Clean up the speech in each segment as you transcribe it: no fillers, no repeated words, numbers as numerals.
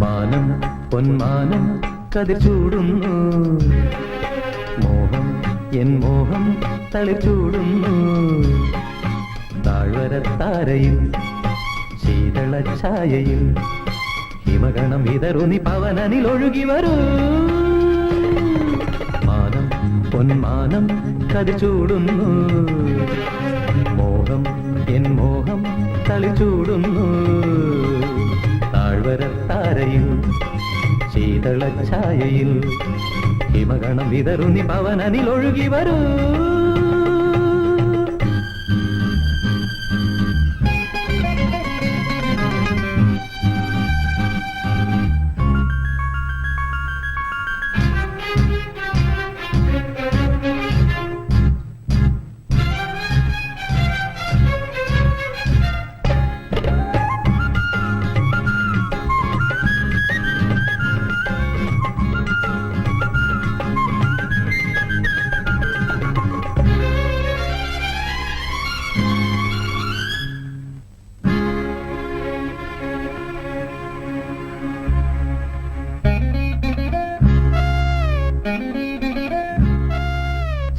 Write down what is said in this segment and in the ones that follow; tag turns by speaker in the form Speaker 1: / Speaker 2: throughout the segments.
Speaker 1: മാനം പൊന്മാനം കതിർ ചൂടുന്നു, മോഹം എൻ മോഹം തളിർ ചൂടുന്നു. താഴ്വരത്താരയിൽ ശീതള ഛായയിൽ ഹിമഗണം വിതറുന്നി പവനനിൽ ഒഴുകി വരൂ. മാനം പൊന്മാനം കതിർ ചൂടുന്നു, മോഹം എൻ മോഹം തളിർ ചൂടുന്നു. താഴ്വരത്താരയിൽ ശീതള ഛായയിൽ ഹിമഗണം വിതറുന്നി പവനനിൽ ഒഴുകി വരൂ.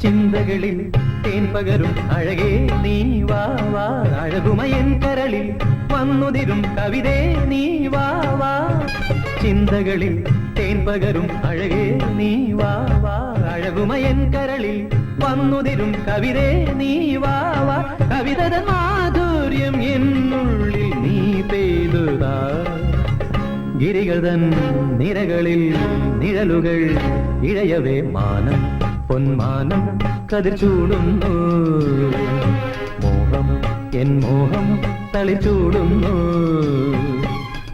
Speaker 1: ചിന്തകളിൽ തേൻ പകരും അഴകേ നീ വാ വാ. അഴകുമയൻ കരളിൽ വന്നുതിരും കവിതേ നീ വാ വാ. ചിന്തകളിൽ തേൻ പകരും അഴകേ നീ വാ വാ. അഴകുമയൻ കരളിൽ വന്നുതിരും കവിതേ നീ വാ വാ. കവിതത മാധുര്യം എന്നുള്ളിൽ നീ പെയ്തുതാ. ഗിരികൾ തൻ നിരകളിൽ നിഴലുകൾ ഇഴയവേ മാനം പൊന്മാനം കതിർ ചൂടുന്നു, മോഹം എൻ മോഹം തളിർ ചൂടുന്നു.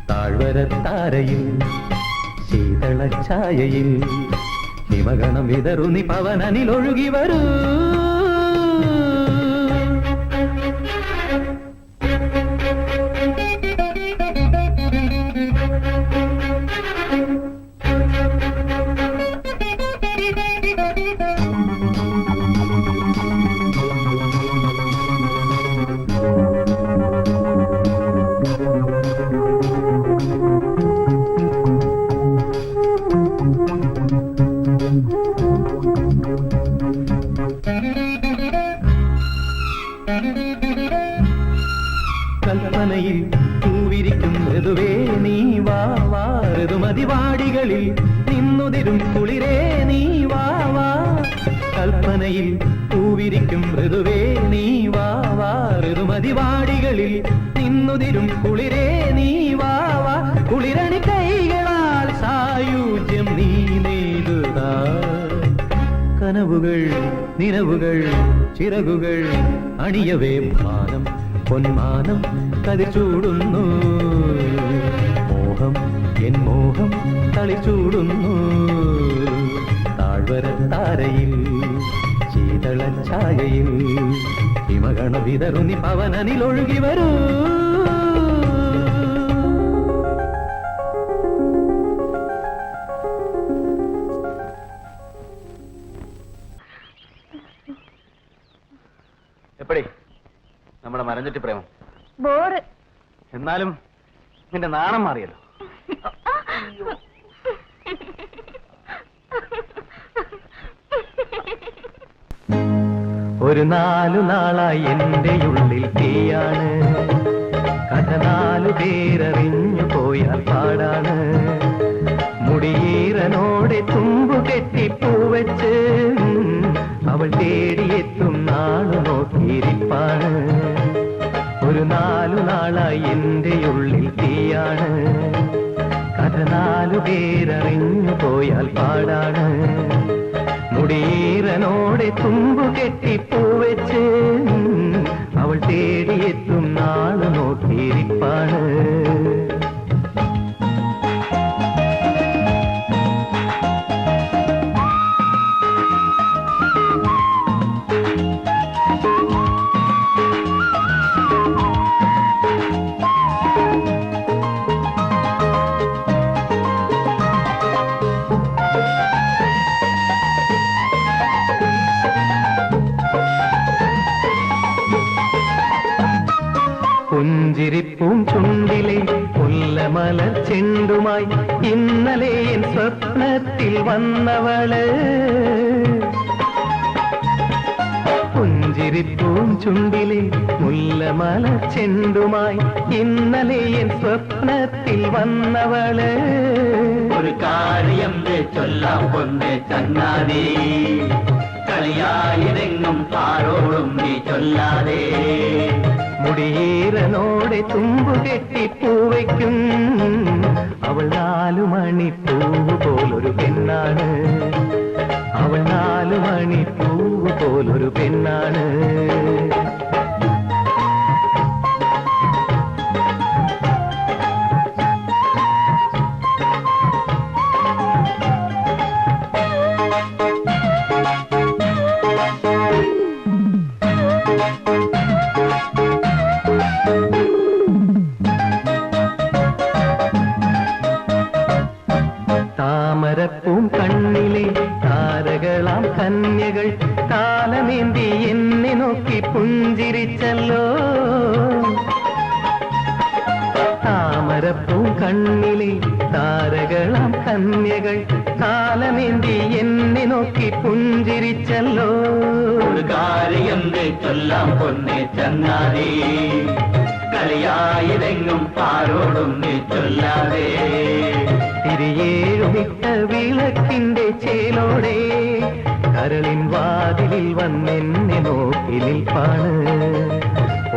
Speaker 1: താഴ്വരത്താരയിൽ ശീതള ഛായയിൽ ഹിമഗണം വിതറുന്നി പവനനിൽ ഒഴുകി വരൂ. കൽപ്പനയിൽ പൂവിരിക്കും ഋതുവേ നീ വാ വാ. ഋതുമതിവാടികളിൽ നിന്നുതിരും കുളിരേ നീ വാ വാ. കൽപ്പനയിൽ പൂവിരിക്കും ഋതുവേ നീ വാ വാ. ഋതുമതിവാടികളിൽ നിന്നുതിരും കുളിരേ നീ വാ വാ. കുളിരണി കൈകളാൽ സായുജ്യം നീ നെയ്തുതാ. കനവുകൾ നിലവുകൾ ചിറകുകൾ അണിയവേ മാനം പൊന്മാനം കതിർ ചൂടുന്നു, മോഹം എൻ മോഹം തളിർ ചൂടുന്നു. താഴ്വരത്താരയിൽ ശീതള ഛായയിൽ ഹിമഗണ വിതറുന്നി പവനനിൽ ഒഴുകി വരൂ.
Speaker 2: എപ്പടി നമ്മുടെ മരഞ്ചുറ്റി പ്രേമം?
Speaker 3: ബോറ്.
Speaker 2: എന്നാലും നിന്റെ നാണം മാറിയല്ലോ.
Speaker 1: ഒരു 4 നാളായി എന്റെ ഉള്ളിൽ തീയാണ്, കഥ 4 പേരറിഞ്ഞു പോയാൽ പാടാണ്. മുടിയീറനോടെ തുമ്പു കെട്ടിപ്പൂവച്ച് അവൾ തേടിയെത്തും നാളു നോക്കിയിരിപ്പാണ്. ഒരു 4 നാളായി എന്റെ ഉള്ളിൽ തീയാണ്, കഥ 4 പേരറിഞ്ഞു പോയാൽ പാടാണ്. മുടിയീറനോടെ തുമ്പു കെട്ടിപ്പൂവച്ച് അവൾ തേടിയെത്തും നാളു നോക്കിയിരിപ്പാണ്. പുഞ്ചിരിപ്പൂം ചുണ്ടിലെ മുല്ലമലർ ചെണ്ടുമായി ഇന്നലെ എൻ സ്വപ്നത്തിൽ വന്നവള്. പുഞ്ചിരിപ്പൂം ചുണ്ടിലെ മുല്ലമലർ ചെണ്ടുമായി ഇന്നലെ എൻ സ്വപ്നത്തിൽ വന്നവള്.
Speaker 3: ഒരു കാര്യം ചൊല്ലാം പൊന്നെ ചങ്ങാതി, കളിയായിരെങ്ങും ആരോടും നീ ചൊല്ലാതെ.
Speaker 1: മുടിയേറനോടെ തുമ്പു കെട്ടി പൂവയ്ക്കും അവൾ 4 മണിപ്പൂവ് പോലൊരു പെണ്ണാണ്. അവൾ 4 മണിപ്പൂവ് പോലൊരു പെണ്ണാണ്. താമരപ്പൂം കണ്ണിലെ താരകളാം കന്യകൾ കാലമേന്തി എന്നെ നോക്കി പുഞ്ചിരിച്ചല്ലോ. താമരപ്പൂം കണ്ണിലെ താരകളാം കന്യകൾ കാലമേന്തി എന്നെ നോക്കി പുഞ്ചിരിച്ചല്ലോ.
Speaker 3: ഒരു കാര്യം ചൊല്ലാം പൊന്നെ ചങ്ങാതി, കളിയായിരെങ്ങും ആരോടും നീ ചൊല്ലാതെ.
Speaker 1: തിരിയേഴുമിട്ട വിളക്കിന്റെ ചേലോടെ കരളിൻ വാതിലിൽ വന്നെന്നെ നോക്കി നിൽപ്പാണ്.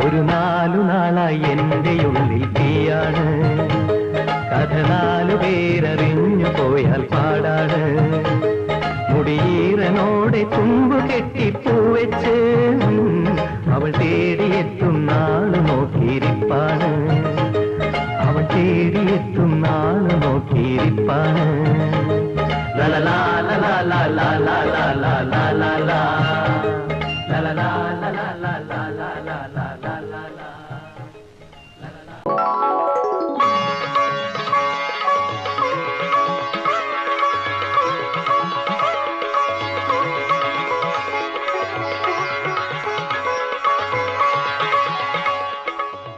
Speaker 1: ഒരു 4 നാളായി എന്റെ ഉള്ളിൽ തീയാണ്. കഥ 4 പേരറിഞ്ഞു പോയാൽ പാടാണ്. മുടിയീറനോടെ തുമ്പു കെട്ടി പൂവെച്ച് അവൾ തേടിയെത്തും നാള് നോക്കിയിരിപ്പാണ്. അവൾ തേടിയെത്തും നാള് നോക്കിയിരിപ്പാണ്.
Speaker 3: ലലലാ ലലാ ലലാ ലലാ ലലാ ലലാ ലലാ ലലാ ലലാ ലലാ ലലാ.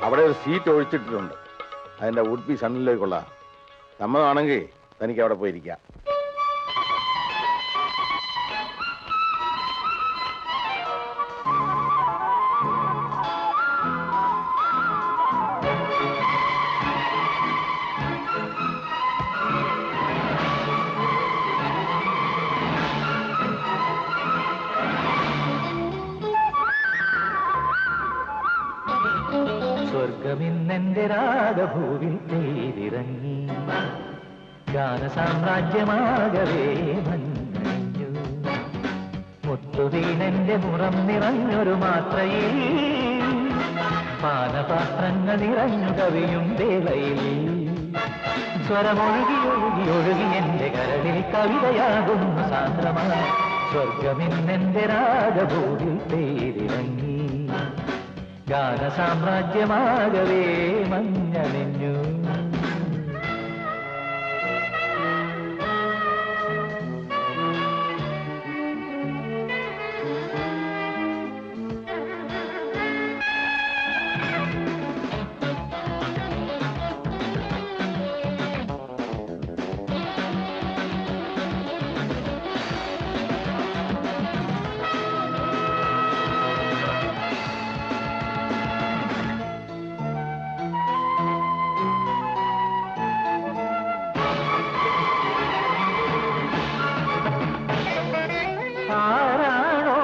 Speaker 2: അവിടെ ഒരു സീറ്റ് ഒഴിച്ചിട്ടിട്ടുണ്ട്. അതിന്റെ ഉടുപ്പി സണ്ണിലേക്കുള്ള സമ്മതമാണെങ്കിൽ തനിക്ക് അവിടെ പോയിരിക്കാം.
Speaker 1: സ്വർഗമിന്നെന്റെ രാഗഭൂവിൽ തേരിറങ്ങി ഗാനസാമ്രാജ്യമാകവേ മഞ്ഞു. മുത്തുവീണെന്റെ മുറം നിറഞ്ഞൊരു മാത്രയിൽ പാനപാത്രങ്ങൾ നിറഞ്ഞു കവിയും വേളയിൽ സ്വരമൊഴുകി ഒഴുകി ഒഴുകി എന്റെ കരളിൽ കവിതയാകുന്നു സാന്ദ്രമായി. സ്വർഗമിന്നെന്റെ രാഗഭൂവിൽ തേരിറങ്ങി ഗാനസാമ്രാജ്യമാകവേ മഞ്ഞണിഞ്ഞു. ആരാണോ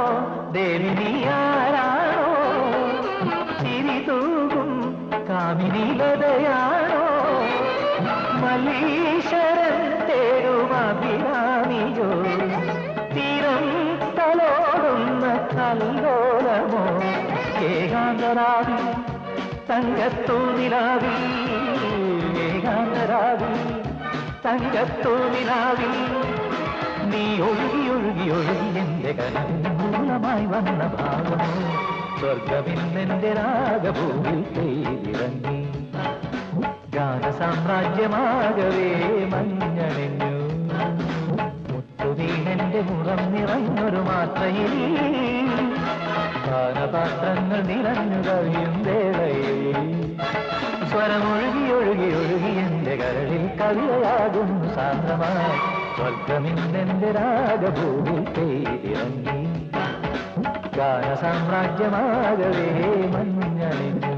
Speaker 1: ദേവിനി, ആരാണോ ചിരിതൂകും കാമിനിലതയാണോ, മലീശ്വരൻ തേടും അഭിരാമിയോ, തീരം തലോടുന്ന കല്ലോലമോ, ഏകാന്തരാവി തങ്കത്തൂനിലാവി, ഏകാന്തരാവി തങ്കത്തൂനിലാവി. നീ ഒഴുകി ഒഴുകി ഒഴുകി എന്റെ കരൂലമായി വന്ന ഭാവമോ, സ്വർഗമിന്നെന്റെ രാഗഭൂമിൽ തേരിറങ്ങി ഗാനസാമ്രാജ്യമാകവേ മഞ്ഞണിഞ്ഞു. മുത്തുവീണെന്റെ മുറം നിറഞ്ഞൊരു മാത്രയിൽ പാനപാത്രങ്ങൾ നിറഞ്ഞു കവിയും വേളയിൽ സ്വരമൊഴുകി ഒഴുകി ഒഴുകി എന്റെ കരളിൽ കവിതയാകുന്നു സാന്ദ്രമായി സ്വർഗമിന്നെന്റെ രാഗഭൂമി പെയ്തിറങ്ങി ഗാനസാമ്രാജ്യമാകവേ മഞ്ഞണിഞ്ഞു